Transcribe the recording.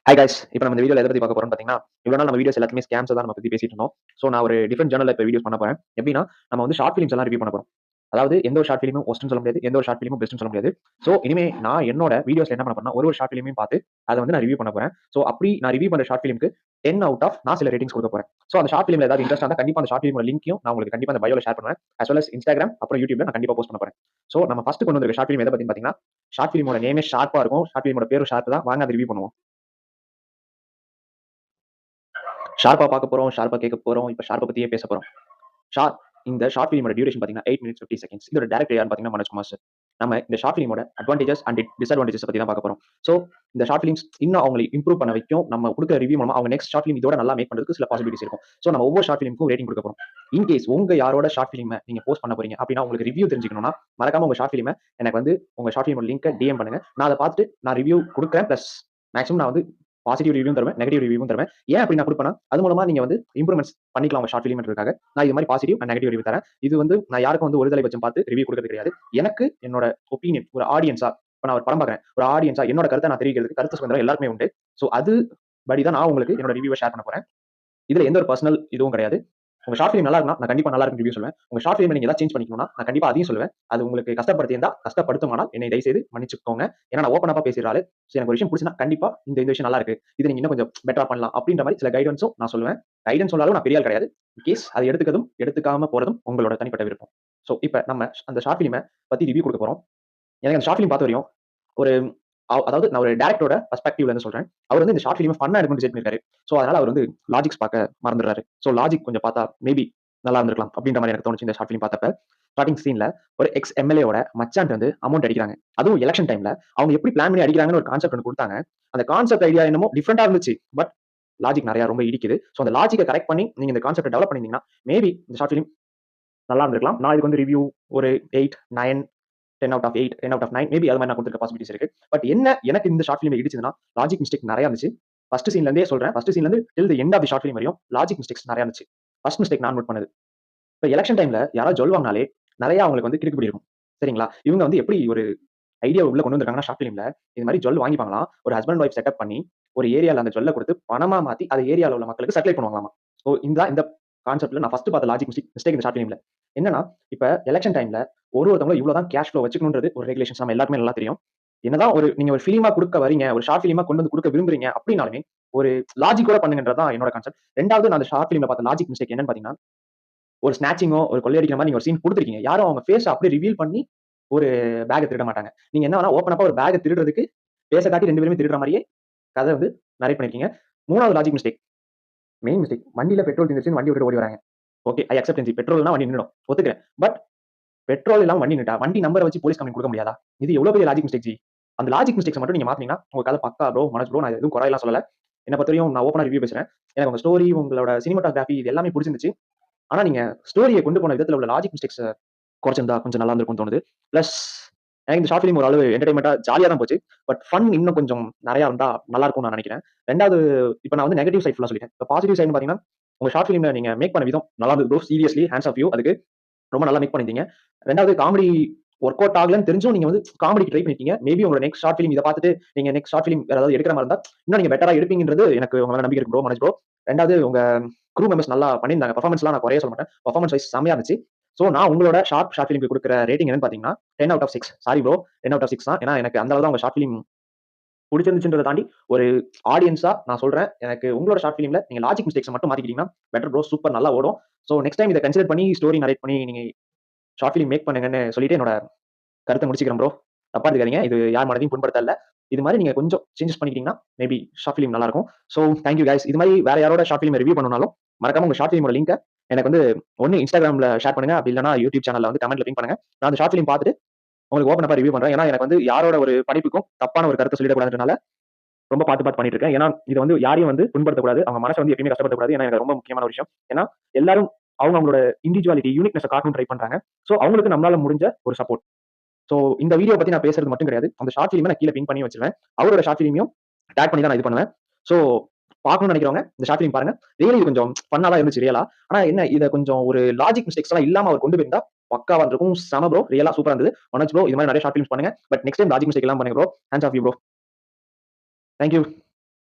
Hi guys. இப்போ நம்ம இந்த வீடியோல எத பத்தி பார்க்க போறோம்னு பார்த்தீங்கன்னா, இவ்வளவு நாள் நம்ம வீடியோஸ் எல்லாத்தையுமே ஸ்கேம்ஸ் தான் நம்ம பத்தி பேசிட்டு இருந்தோம். சோ நான் ஒரு டிஃபரண்ட் ஜர்னல்ல இப்ப வீடியோஸ் பண்ண போறேன். எப்படின்னா, நம்ம வந்து ஷார்ட் ஃபிலிம்ஸ் எல்லாம் ரிவ்யூ பண்ண போறோம். அதாவது எந்த ஒரு ஷார்ட் ஃபிலிமும் வொர்ஸ்ட்ன்னு சொல்ல முடியாது. எந்த ஒரு ஷார்ட் ஃபிலிமும் பெஸ்ட்ன்னு சொல்ல முடியாது. சோ இனிமே நான் என்னோட வீடியோஸ்ல என்ன பண்ண போறேன்னா, ஒரு ஃஷார்ட் பார்த்து அத வந்து நான் ரிவ்யூ பண்ண போறேன். சோ அப்படி நான் ரிவ்யூ பண்ற ஷார்ட் ஃபிலிம்க்கு 10 அவுட் ஆஃப் நான் சில ரேட்டிங்ஸ் குடுக்க போறேன். சோ அந்த ஷார்ட் ஃபிலிம்ல ஏதாவது இன்ட்ரெஸ்ட் இருந்தா கண்டிப்பா அந்த ஷார்ட் ஃபிலிமோட லிங்க்கையும் நான் உங்களுக்கு கண்டிப்பா அந்த பயோல ஷேர் பண்ணுவேன். அஸ் வெல் அஸ் Instagram அப்புறம் YouTubeல நான் கண்டிப்பா போஸ்ட் பண்ண போறேன். சோ நம்ம ஃபர்ஸ்ட் கொண்டு வந்திருக்க ஷார்ட் ஃபிலிம் எத பத்தின்னு பார்த்தீங்கன்னா, ஷார்ட் ஃபிலிமோட நேமே ஷார்ப்பா இருக்கும். ஷார்ட் ஃபிலிமோட பேரும் ஷார்ப் தான். வாங்க அத ரிவ்யூ பண்ணுவோம். ஷார்ப்பா பார்க்க போறோம், ஷார்ப்பா கேட்க போறோம். இப்ப ஷார்ப்ப பத்தியே பேச போறோம். ஷார்ப் இந்த ஷார்ட் ஃபிலிமோட டியூரேஷன் பார்த்தீங்கன்னா 8 மினிட்ஸ் 50 செகண்ட்ஸ். இதோட டைரக்டர் யாருன்னு பார்த்தீங்கன்னா மனோஜ்குமார் சார். நம்ம இந்த ஷார்ட் ஃபிலிமோட அட்வான்டேஜஸ் அண்ட் டிஸ்அட்வான்டேஜஸ் பத்தி தான் பார்க்க போறோம். சோ இந்த ஷார்ட் ஃபிலிம்ஸ் இன்னும் அவங்களை இம்ப்ரூவ் பண்ண வைக்கும். நம்ம குடுக்குற ரிவ்யூ மூலமா அவங்க நெக்ஸ்ட் ஷார்ட் ஃபிலிம் இதோட நல்லா மேக் பண்றதுக்கு சில பாசிபிலிட்டிஸ் இருக்கும். சோ நம்ம ஒவ்வொரு ஷார்ட் ஃபிலிமுக்கும் ரேட்டிங் குடுக்க போறோம். இன் கேஸ் உங்க யாரோட ஷார்ட் ஃபிலிம நீங்க போஸ்ட் பண்ண போறீங்க அப்படின்னா உங்களுக்கு ரிவ்யூ தெரிஞ்சுக்கணும்னா மறக்காம உங்க ஷார்ட் ஃபிலிம எனக்கு வந்து உங்க ஷார்ட் ஃபிலிமோட லிங்க்க டிஎம் பண்ணுங்க. நான் அத பார்த்துட்டு நான் ரிவ்யூ குடுக்குறேன். பிளஸ் மேக்ஸிமம் நான் வந்து பாசிட்டிவ் ரிவ்யூவும் தருவேன், நெகட்டிவ் ரிவ்யூவும் தருவேன். ஏன் அப்படி நான் குடுப்பேன்னா, அது மூலமா நீங்க வந்து இம்ப்ரூவ்மென்ட்ஸ் பண்ணிக்கலாம் உங்க ஷார்ட் ஃபிலிம்ன்றதுக்காக. நான் இது மாதிரி பாசிட்டிவ் அண்ட் நெகட்டிவ் ரிவ்யூ தரேன். இது வந்து நான் யாருக்கும் வந்து ஒருதலை பட்சம் பார்த்து ரிவ்யூ குடுக்குறது கிடையாது. எனக்கு என்னோட ஒப்பீனியன் ஒரு ஆடியன்ஸா இப்ப நான் ஒரு படம் பார்க்குறேன். ஒரு ஆடியன்ஸா என்னோட கருத்த நான் தெரிவிக்கிறதுக்கு கருத்து சுதந்திரம் எல்லாருக்குமே உண்டு. சோ அது படி தான் நான் உங்களுக்கு என்னோட ரிவ்யூவ ஷேர் பண்ண போறேன். இதுல எந்த ஒரு பர்சனல் இதுவும் கிடையாது. உங்க ஷார்ட் ஃபிலிம் நல்லா இருக்குன்னா, நான் கண்டிப்பா நல்லா இருக்குன்னு ரிவ்யூ சொல்லுவேன். உங்க ஷார்ட் ஃபிலிம் நீங்க ஏதாவது சேஞ்ச் பண்ணிக்கணும்னா, நான் கண்டிப்பா அதையும் சொல்லுவேன். அது உங்களுக்கு கஷ்டப்படுத்தியிருந்தா, கஷ்டப்படுத்துமானால் என்னை தயவுசெய்து மன்னிச்சுக்கோங்க. ஏன்னா நான் ஓப்பன் அப்பா பேசுற ஆளு. சோ எனக்கு ஒரு விஷயம் புடிச்சுதுன்னா, கண்டிப்பா இந்த விஷயம் நல்லா இருக்கு. இத நீங்க இன்னும் கொஞ்சம் பெட்டரா பண்ணலாம் அப்படின்ற மாரி சில கைடன்ஸும் நான் சொல்லுவேன். கைடன்ஸ் சொன்னாலும் நான் பெரிய ஆள் கிடையாது. இன் கேஸ் அத எடுத்துக்கிறதும், எடுத்துக்காம போறதும் உங்களோட தனிப்பட்ட விருப்பம். சோ இப்ப நம்ம அந்த ஷார்ட் ஃபிலிம பத்தி ரிவ்யூ குடுக்க போறோம். எனக்கு அந்த ஷார்ட் ஃபிலிம் பார்த்த வரையும் ஒரு அதாவது நான் ஒரு டைரக்டரோட பெர்ஸ்பெக்டிவ்ல இருந்து சொல்றேன். அவர் வந்து இந்த ஷார்ட் ஃபிலிம ஃபன்னா எடுக்கணும்னு டிசைட் பண்ணிருக்காரு. சோ அதனால அவர் வந்து லாஜிக்ஸ் பார்க்க மறந்துடுறாரு. சோ லாஜிக் கொஞ்சம் பார்த்தா மேபி நல்லா இருந்திருக்கலாம் அப்படின்ற மாரி எனக்கு தோணுச்சு இந்த ஷார்ட் ஃபிலிம் பார்த்தப்ப. ஸ்டார்ட்டிங் சீன்ல ஒரு எக்ஸ் எம்எல்ஏவோட மச்சான்ட்ட வந்து அமௌண்ட் அடிக்கிறாங்க. அதுவும் எலக்ஷன் டைம்ல அவங்க எப்படி பிளான் பண்ணி அடிக்கிறாங்கன்னு ஒரு கான்செப்ட் ஒண்ணு குடுத்தாங்க. அந்த கான்செப்ட் ஐடியா என்னமோ டிஃபரெண்டா இருந்துச்சு. பட் லாஜிக் நெறைய ரொம்ப இடிக்குது. சோ அந்த லாஜிக்க கரெக்ட் பண்ணி நீங்க இந்த கான்செப்ட்ட டெவலப் பண்ணியிருந்தீங்கன்னா, மேபி இந்த ஷார்ட் ஃபிலிம் நல்லா இருந்திருக்கலாம். நான் இதுக்கு வந்து ரிவ்யூ ஒரு 8, 9 10 out of 8, 10 out of 9 maybe அது மாதிரி நான் குடுத்திருக்க பாசிபிலிட்டிஸ் இருக்கு. பட் என்ன எனக்கு இந்த ஷார்ட் ஃபிலிம் இடிச்சதுன்னா, லாஜிக் மிஸ்டேக் நெறைய இருந்துச்சு. ஃபர்ஸ்ட் சீன்ல இருந்தே சொல்றேன். ஃபர்ஸ்ட் சீன்ல இருந்து till the end of the short film வரையும் லாஜிக் மிஸ்டேக்ஸ் நெறைய இருந்துச்சு. ஃபர்ஸ்ட் மிஸ்டேக் நான் நோட் பண்ணது. இப்ப எலக்ஷன் டைம்ல யாராவது ஜொல் வாங்குனாலே நெறைய அவங்களுக்கு வந்து கிறுக்குப்பிடி இருக்கும். சரிங்களா? இவங்க வந்து எப்படி ஒரு ஐடியா உள்ள கொண்டு வந்திருக்காங்கன்னா ஷார்ட் ஃபிலிம்ல இது மாதிரி ஜொல் வாங்கிப்பாங்களாம். ஒரு ஹஸ்பண்ட் அண்ட் வைஃப் செட்டப் பண்ணி ஒரு ஏரியால அந்த ஜொல்ல குடுத்து பணமா மாத்தி அத ஏரியால உள்ள மக்களுக்கு சப்ளை பண்ணுவாங்களாமா. சோ இந்த கான்செப்ட்ல நான் ஃபர்ஸ்ட் பார்த்த லாஜிக் மிஸ்டேக் இந்த ஷார்ட் ஃபிலிம்ல. என்னன்னா, இப்ப எலக்ஷன் டைம்ல ஒருத்தவங்களும் இவ்வளவு தான் கேஷ் ஃப்ளோ வச்சுக்கணும்ன்றது ஒரு ரெகுலேஷன்ஸ் நம்ம எல்லாருக்குமே நல்லா தெரியும். என்னதான் நீங்க ஒரு ஃபிலிமா குடுக்க வரீங்க, ஒரு ஷார்ட் ஃபிலிமா கொண்டு வந்து குடுக்க விரும்புறீங்க அப்படின்னாலுமே, ஒரு லாஜிக்கோட பண்ணுங்கன்றது தான் என்னோட கான்செப்ட். 2வது நான் அந்த ஷார்ட் ஃபிலிம்ல பார்த்த லாஜிக் மிஸ்டேக் என்னன்னு பார்த்தீங்கன்னா, ஒரு ஸ்னாச்சிங்கோ, ஒரு கொள்ளையடிக்கிற மாரி நீங்க ஒரு சீன் குடுத்திருக்கீங்க. யாரும் அவங்க ஃபேஸ அப்படியே ரிவீல் பண்ணி ஒரு பேக்க திருட மாட்டாங்க. நீங்க என்ன வேணா ஓப்பன் அப்பா ஒரு பேக்க திருடுறதுக்கு ஃபேஸ காட்டி 2 பேருமே திருடுற மாரியே கத வந்து நரேட் பண்ணியிருக்கீங்க. 3வது லாஜிக் மிஸ்டேக், மெயின் மிஸ்டேக். வண்டியில பெட்ரோல் தீர்ந்துருச்சுன்னு வண்டி விட்டுட்டு ஓடி வராங்க. ஓகே, ஐ அக்செப்ட் பெட்ரோல்னா வண்டி நின்னுடும். ஒத்துக்கிறேன். பட் பெட்ரோல் இல்லாம வண்டி நின்னுட்டா, வண்டி நம்பர வச்சு போலீஸ் கம்ப்ளைண்ட் குடுக்க முடியாதா? இது எவ்வளவு பெரிய லாஜிக் மிஸ்டேக் ஜி. அந்த லாஜிக் மிஸ்டேக்ஸ மட்டும் நீங்க மாத்துனீங்கன்னா, உங்க கதை பக்கா ப்ரோ. மனோஜ் ப்ரோ, நான் எதுவும் குறையெல்லாம் சொல்லல. என்ன பொறுத்தவரையும் நான் ஓப்பனா ரிவ்யூ பேசுறேன். எனக்கு உங்க ஸ்டோரி, உங்களோட சினிமாட்டோகிராஃபி இது எல்லாமே புடிச்சிருந்துச்சு. ஆனா நீங்க ஸ்டோரிய கொண்டு போன விதத்துல உள்ள லாஜிக் மிஸ்டேக்ஸ குறைச்சிருந்தா கொஞ்சம் நல்லா இருந்திருக்கும்னு தோணுது. பிளஸ் எனக்கு இந்த ஷார்ட் ஃபிலிம் ஒரு அளவு என்டர்டெயின்மென்ட்டா ஜாலியா தான் போச்சு. பட் ஃபன் இன்னும் கொஞ்சம் நெறையா இருந்தா நல்லா இருக்கும்னு நான் நெனைக்கிறேன். 2வது இப்ப நான் வந்து நெகட்டிவ் சைட் ஃபுல்லா சொல்லிட்டேன். இப்ப பாசிட்டிவ் சைடுன்னு பார்த்தீங்கன்னா, உங்க ஷார்ட் ஃபிலிம்ல நீங்க மேக் பண்ண விதம் நல்லா இருந்தது bro. Seriously hands off you. அதுக்கு ரொம்ப நல்லா மேக் பண்ணியிருந்தீங்க. 2வது காமெடி ஒர்க் அவுட் ஆகலன்னு தெரிஞ்சும் நீங்க வந்து காமெடிக்கு ட்ரை பண்ணியிருக்கீங்க. மேபி உங்களோட நெக்ஸ்ட் ஷார்ட் ஃபிலிம் இத பார்த்துட்டு நீங்க நெக்ஸ்ட் ஷார்ட் ஃபிலிம் வேற ஏதாவது எடுக்கிற மாரி இருந்தா, இன்னும் நீங்க பெட்டரா எடுப்பீங்கன்றது எனக்கு உங்க மேல நம்பிக்கை இருக்கு ப்ரோ. மனோஜ் ப்ரோ. 2வது உங்க க்ரூ மெம்பர்ஸ் நல்லா பண்ணியிருந்தாங்க. பெர்ஃபார்மன்ஸ்லாம் நான் குறையே சொல்ல மாட்டேன். பெர்ஃபார்மன்ஸ் வைஸ் செம்மையா இருந்துச்சு. சோ நான் உங்களோட ஷார்ட் ஃபிலிம்க்கு குடுக்குற ரேட்டிங் என்னன்னு பார்த்தீங்கன்னா, 10 out of 6. Sorry bro. 10 out of 6 தான். ஏன்னா எனக்கு அந்த அளவு தான் உங்க ஷார்ட் ஃபிலிம் புடிச்சிருந்துச்சுன்றத தாண்டி ஒரு ஆடியன்ஸா நான் சொல்றேன். எனக்கு உங்களோட ஷார்ட் ஃபிலிம்ல நீங்க லாஜிக் மிஸ்டேக்ஸ மட்டும் மாத்திக்கிட்டீங்கன்னா, பெட்டர் ப்ரோ. சூப்பர் நல்லா ஓடும். சோ நெக்ஸ்ட் டைம் இத கன்சிடர் பண்ணி ஸ்டோரி நரேட் பண்ணி நீங்க ஷார்ட் ஃபிலிம் மேக் பண்ணுங்கன்னு சொல்லிட்டு என்னோட கருத்த முடிச்சுக்கிறேன் ப்ரோ. தப்பா எடுத்துக்காதீங்க. இது யார் மனதையும் புண்படுத்த இல்ல. இது மாரி நீங்க கொஞ்சம் சேஞ்சஸ் பண்ணிக்கிட்டீங்கன்னா, மேபி ஷார்ட் ஃபிலிம் நல்லா இருக்கும். So thank you guys. இது மாரி வேற யாரோட ஷார்ட் ஃபிலிம் ரிவ்யூ பண்ணனும்னாலும், மறக்காம உங்க ஷார்ட் ஃபிலிமோட லிங்க்க எனக்கு வந்து ஒண்ணு Instagramல ஷேர் பண்ணுங்க. அப்படி இல்லன்னா YouTube சேனல்ல வந்து கமெண்ட்ல பின் பண்ணுங்க. நான் அந்த ஷார்ட் ஃபிலிம் பார்த்துட்டு உங்களுக்கு ஓப்பன் அப்பா ரிவ்யூ பண்றேன். ஏன்னா எனக்கு வந்து யாரோட ஒரு படைப்புக்கும் தப்பான ஒரு கருத்த சொல்லிடக் கூடாதுன்றனால ரொம்ப பார்த்து பண்ணிட்டு இருக்கேன். ஏன்னா இது வந்து யாரையும் வந்து புண்படுத்தக்கூடாது. அவங்க மனச வந்து எப்பயுமே கஷ்டப்படுத்தக்கூடாது. ஏன்னா எனக்கு ரொம்ப முக்கியமான ஒரு விஷயம். ஏன்னா எல்லாரும் அவங்களோட இண்டிவிஜுவாலிட்டி, யூனிக்னெஸ்ஸ காட்டணும்னு ட்ரை பண்றாங்க. சோ அவங்களுக்கு நம்மளால முடிஞ்ச ஒரு சப்போர்ட். சோ இந்த வீடியோ பத்தி நான் பேசுறது மட்டும் கிடையாது. அந்த ஷார்ட் ஃபிலிம நான் கீழ பின் பண்ணி வச்சிருவேன். அவரோட ஷார்ட் ஃபிலிமையும் டாக் பண்ணி தான் நான் இது பண்ணுவேன். சோ பார்க்கணும்னு நினைக்கிறவங்க இந்த ஷார்ட் ஃபிலிம் பாருங்க. ரியலி இது கொஞ்சம் ஃபன்னா தான் இருந்துச்சு ரியலா. ஆனா என்ன இத கொஞ்சம் ஒரு லாஜிக் மிஸ்டேக்ஸ் எல்லாம் இல்லாம அவர் கொண்டு போயிருந்தா பக்காவா இருந்திருக்கும். செம ப்ரோ. ரியலா சூப்பரா இருந்தது. மனோஜ் ப்ரோ, இது மாதிரி நிறைய ஷார்ட் ஃபிலிம்ஸ் பண்ணுங்க. But next time logic mistake இல்லாம பண்ணுங்க bro. Hands off you bro. Thank you.